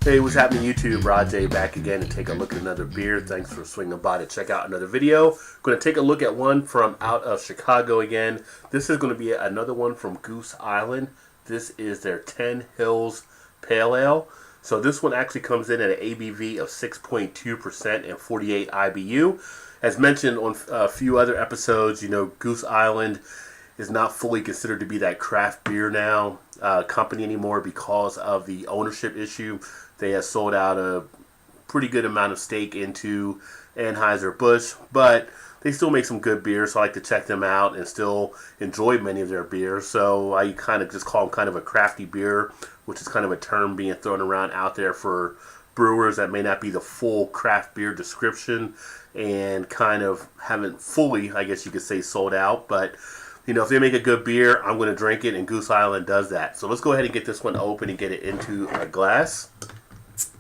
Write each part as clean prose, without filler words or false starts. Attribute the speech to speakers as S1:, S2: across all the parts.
S1: Hey, what's happening YouTube? Rod J back again to take a look at another beer. Thanks for swinging by to check out another video. Going to take a look at one from out of Chicago again. This is going to be another one from Goose Island. This is their 10 Hills Pale Ale. So this one actually comes in at an ABV of 6.2% and 48 IBU. As mentioned on a few other episodes, you know, Goose Island is not fully considered to be that craft beer now company anymore because of the ownership issue. They have sold out a pretty good amount of stake into Anheuser-Busch, but they still make some good beers, so I like to check them out and still enjoy many of their beers. So I kind of just call them kind of a crafty beer, which is kind of a term being thrown around out there for brewers that may not be the full craft beer description and kind of haven't fully, I guess you could say, sold out. But you know, if they make a good beer, I'm going to drink it, and Goose Island does that. So let's go ahead and get this one open and get it into a glass.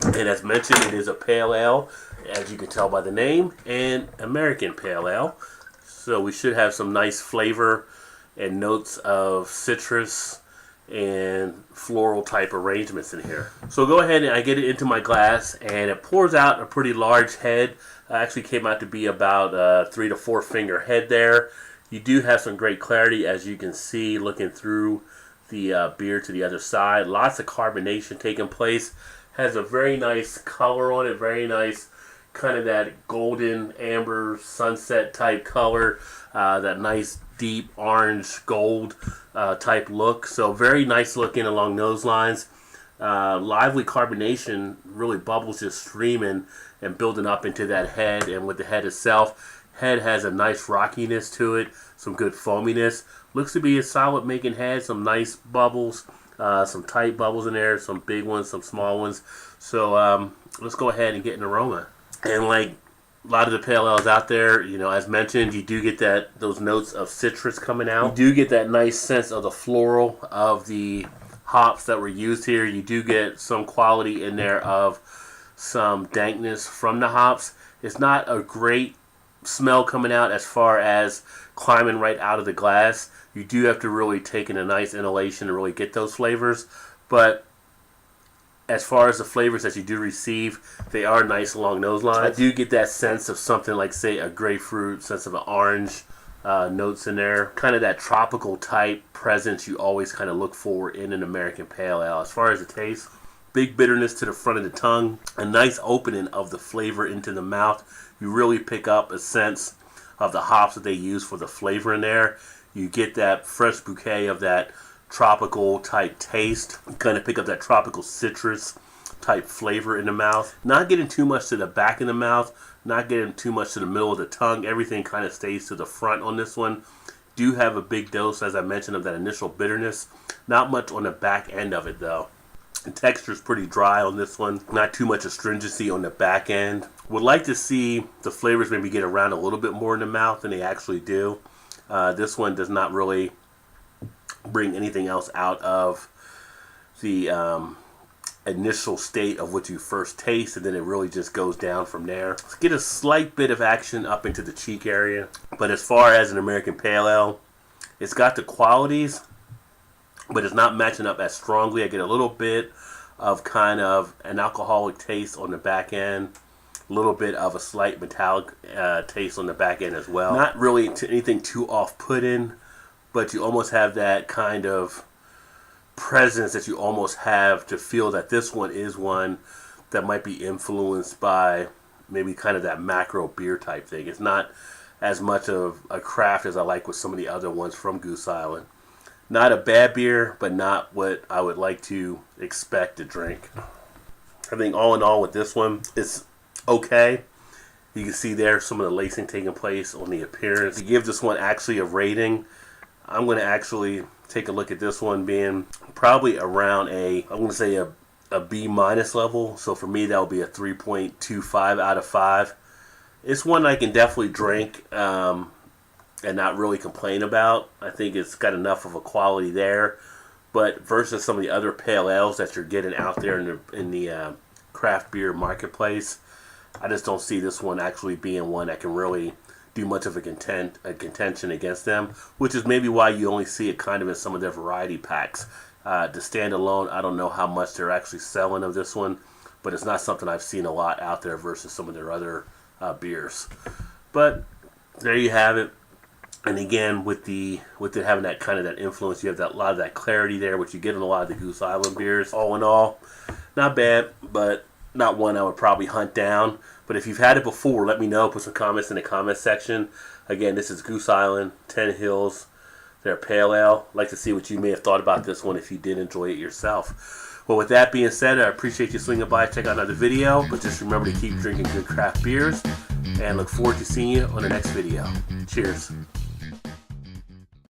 S1: And as mentioned, it is a pale ale, as you can tell by the name, and American pale ale. So we should have some nice flavor and notes of citrus and floral type arrangements in here. So go ahead and I get it into my glass, and it pours out a pretty large head. Actually came out to be about a 3 to 4 finger head there. You do have some great clarity, as you can see looking through the beer to the other side. Lots of carbonation taking place. Has a very nice color on it, very nice kind of that golden amber sunset type color, that nice deep orange gold type look. So very nice looking along those lines. Lively carbonation, really bubbles just streaming and building up into that head, and with the head itself. Head has a nice rockiness to it, some good foaminess. Looks to be a solid making head, some nice bubbles, some tight bubbles in there, some big ones, some small ones. So let's go ahead and get an aroma. And like a lot of the pale ales out there, you know, as mentioned, you do get those notes of citrus coming out. You do get that nice sense of the floral of the hops that were used here. You do get some quality in there of some dankness from the hops. It's not a great smell coming out as far as climbing right out of the glass. You do have to really take in a nice inhalation to really get those flavors, but as far as the flavors that you do receive, they are nice along those lines. I do get that sense of something like, say, a grapefruit, sense of an orange notes in there, kind of that tropical type presence you always kind of look for in an American pale ale. As far as the taste, big bitterness to the front of the tongue, a nice opening of the flavor into the mouth. You really pick up a sense of the hops that they use for the flavor in there. You get that fresh bouquet of that tropical type taste. You kind of pick up that tropical citrus type flavor in the mouth. Not getting too much to the back of the mouth, not getting too much to the middle of the tongue. Everything kind of stays to the front on this one. Do have a big dose, as I mentioned, of that initial bitterness. Not much on the back end of it though. The texture is pretty dry on this one. Not too much astringency on the back end. Would like to see the flavors maybe get around a little bit more in the mouth than they actually do. This one does not really bring anything else out of the initial state of what you first taste, and then it really just goes down from there. Let's get a slight bit of action up into the cheek area. But as far as an American Pale Ale, it's got the qualities, but it's not matching up as strongly. I get a little bit of kind of an alcoholic taste on the back end, a little bit of a slight metallic taste on the back end as well. Not really anything too off-putting, but you almost have that kind of presence that you almost have to feel that this one is one that might be influenced by maybe kind of that macro beer type thing. It's not as much of a craft as I like with some of the other ones from Goose Island. Not a bad beer, but not what I would like to expect to drink. I think all in all with this one, it's okay. You can see there some of the lacing taking place on the appearance. To give this one actually a rating, I'm going to actually take a look at this one being probably around I'm going to say a B minus level. So for me, that would be a 3.25 out of 5. It's one I can definitely drink and not really complain about. I think it's got enough of a quality there. But versus some of the other pale ales that you're getting out there in the craft beer marketplace, I just don't see this one actually being one that can really do much of a contention against them, which is maybe why you only see it kind of in some of their variety packs. To stand alone, I don't know how much they're actually selling of this one, but it's not something I've seen a lot out there versus some of their other beers. But there you have it. And again, with it having that kind of that influence, you have that lot of that clarity there, which you get in a lot of the Goose Island beers. All in all, not bad, but not one I would probably hunt down. But if you've had it before, let me know. Put some comments in the comment section. Again, this is Goose Island, 10 Hills. They're pale ale. I'd like to see what you may have thought about this one if you did enjoy it yourself. Well, with that being said, I appreciate you swinging by. Check out another video. But just remember to keep drinking good craft beers. And look forward to seeing you on the next video. Cheers.